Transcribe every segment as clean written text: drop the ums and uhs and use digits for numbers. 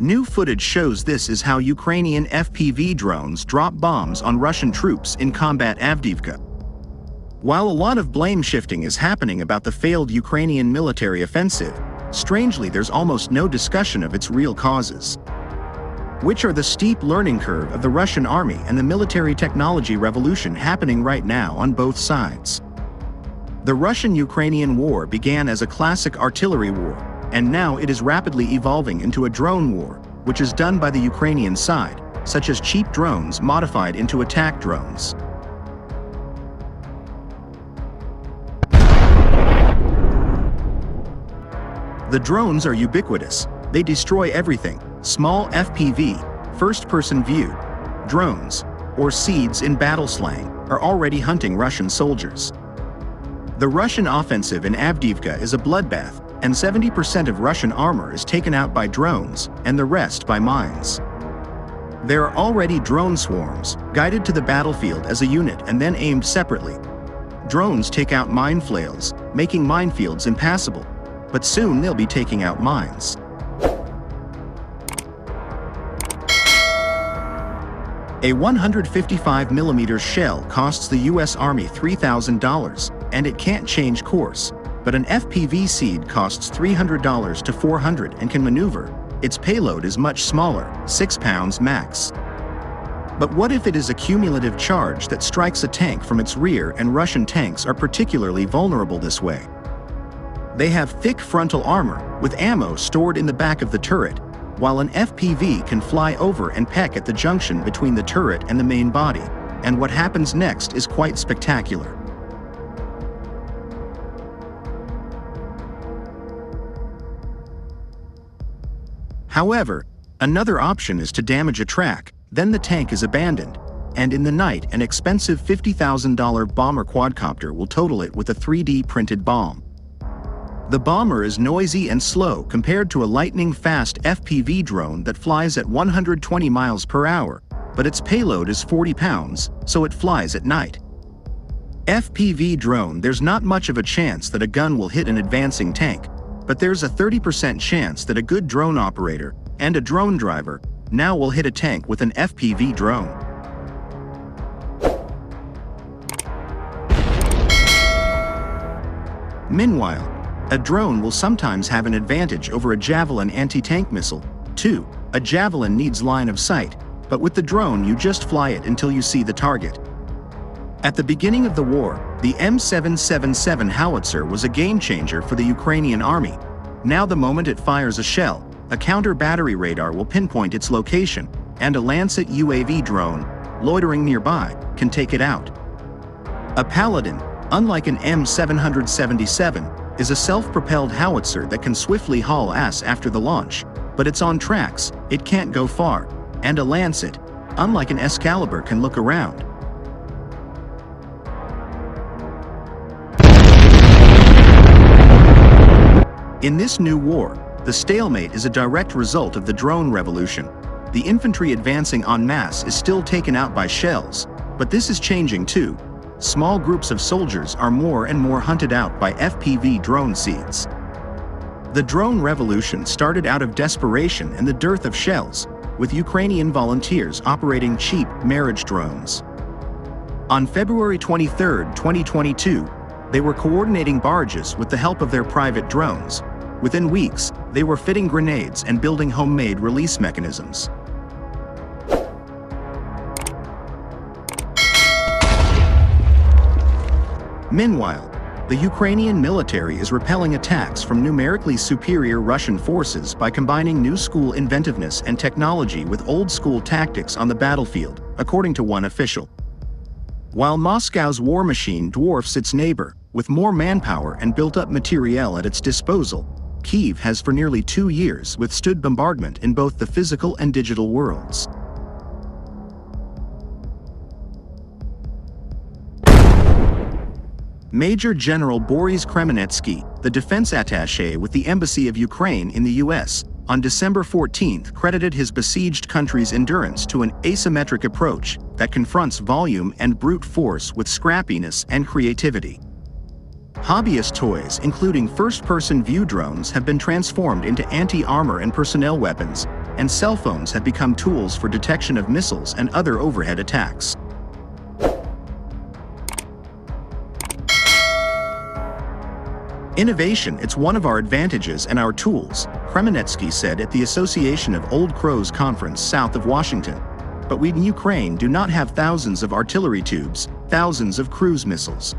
New footage shows this is how Ukrainian FPV drones drop bombs on Russian troops in combat Avdiivka. While a lot of blame shifting is happening about the failed Ukrainian military offensive, strangely there's almost no discussion of its real causes, which are the steep learning curve of the Russian army and the military technology revolution happening right now on both sides. The Russian-Ukrainian war began as a classic artillery war, and now it is rapidly evolving into a drone war, which is done by the Ukrainian side, such as cheap drones modified into attack drones. The drones are ubiquitous. They destroy everything. Small FPV, first-person view, drones, or seeds in battle slang, are already hunting Russian soldiers. The Russian offensive in Avdiivka is a bloodbath, and 70% of Russian armor is taken out by drones, and the rest by mines. There are already drone swarms, guided to the battlefield as a unit and then aimed separately. Drones take out mine flails, making minefields impassable, but soon they'll be taking out mines. A 155mm shell costs the US Army $3,000, and it can't change course, but an FPV seed costs $300 to $400 and can maneuver. Its payload is much smaller, 6 pounds max. But what if it is a cumulative charge that strikes a tank from its rear, and Russian tanks are particularly vulnerable this way? They have thick frontal armor, with ammo stored in the back of the turret, while an FPV can fly over and peck at the junction between the turret and the main body, and what happens next is quite spectacular. However, another option is to damage a track, then the tank is abandoned, and in the night an expensive $50,000 bomber quadcopter will total it with a 3D printed bomb. The bomber is noisy and slow compared to a lightning-fast FPV drone that flies at 120 miles per hour, but its payload is 40 pounds, so it flies at night. FPV drone, there's not much of a chance that a gun will hit an advancing tank, but there's a 30% chance that a good drone operator and a drone driver now will hit a tank with an FPV drone. Meanwhile, a drone will sometimes have an advantage over a Javelin anti-tank missile. 2. A Javelin needs line of sight, but with the drone you just fly it until you see the target. At the beginning of the war, the M777 howitzer was a game-changer for the Ukrainian army. Now the moment it fires a shell, a counter-battery radar will pinpoint its location, and a Lancet UAV drone, loitering nearby, can take it out. A Paladin, unlike an M777, is a self-propelled howitzer that can swiftly haul ass after the launch, but it's on tracks, it can't go far, and a Lancet, unlike an Excalibur, can look around. In this new war, the stalemate is a direct result of the drone revolution. The infantry advancing en masse is still taken out by shells, but this is changing too. Small groups of soldiers are more and more hunted out by FPV drone seeds. The drone revolution started out of desperation and the dearth of shells, with Ukrainian volunteers operating cheap marriage drones. On February 23, 2022, they were coordinating barges with the help of their private drones. Within weeks, they were fitting grenades and building homemade release mechanisms. Meanwhile, the Ukrainian military is repelling attacks from numerically superior Russian forces by combining new-school inventiveness and technology with old-school tactics on the battlefield, according to one official. While Moscow's war machine dwarfs its neighbor, with more manpower and built-up materiel at its disposal, Kyiv has for nearly 2 years withstood bombardment in both the physical and digital worlds. Major General Boris Kremenetsky, the defense attaché with the Embassy of Ukraine in the US, on December 14 credited his besieged country's endurance to an asymmetric approach that confronts volume and brute force with scrappiness and creativity. Hobbyist toys, including first-person view drones, have been transformed into anti-armor and personnel weapons, and cell phones have become tools for detection of missiles and other overhead attacks. Innovation, it's one of our advantages and our tools, Kremenetsky said at the Association of Old Crows conference south of Washington. But we in Ukraine do not have thousands of artillery tubes, thousands of cruise missiles.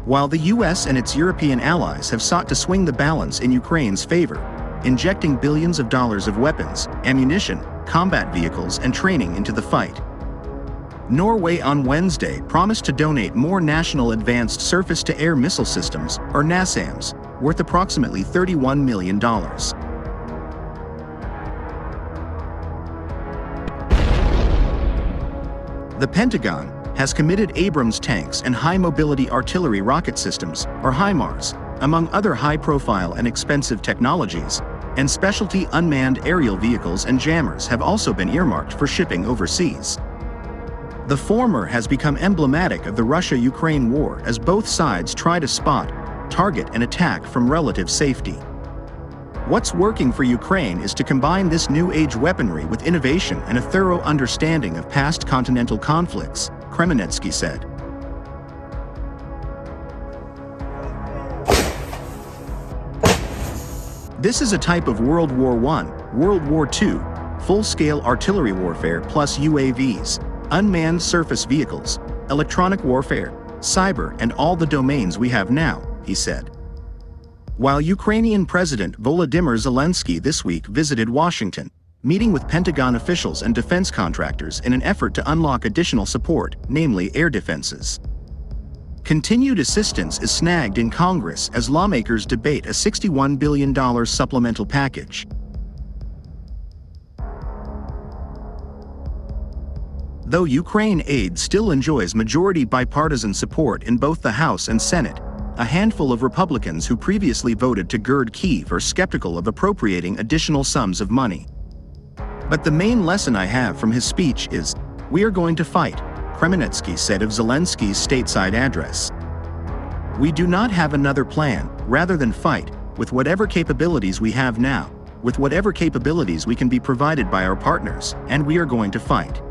While the US and its European allies have sought to swing the balance in Ukraine's favor, injecting billions of dollars of weapons, ammunition, combat vehicles, and training into the fight. Norway on Wednesday promised to donate more National Advanced Surface-to-Air Missile Systems, or NASAMS, worth approximately $31 million. The Pentagon has committed Abrams tanks and high-mobility artillery rocket systems, or HIMARS, among other high-profile and expensive technologies, and specialty unmanned aerial vehicles and jammers have also been earmarked for shipping overseas. The former has become emblematic of the Russia-Ukraine war as both sides try to spot, target, and attack from relative safety. What's working for Ukraine is to combine this new-age weaponry with innovation and a thorough understanding of past continental conflicts, Kremenetsky said. This is a type of World War I, World War II, full-scale artillery warfare plus UAVs, unmanned surface vehicles, electronic warfare, cyber, and all the domains we have now, he said. While Ukrainian President Volodymyr Zelensky this week visited Washington, meeting with Pentagon officials and defense contractors in an effort to unlock additional support, namely air defenses. Continued assistance is snagged in Congress as lawmakers debate a $61 billion supplemental package. Though Ukraine aid still enjoys majority bipartisan support in both the House and Senate, a handful of Republicans who previously voted to gird Kyiv are skeptical of appropriating additional sums of money. But the main lesson I have from his speech is, we are going to fight, Kremenetsky said of Zelensky's stateside address. We do not have another plan, rather than fight, with whatever capabilities we have now, with whatever capabilities we can be provided by our partners, and we are going to fight.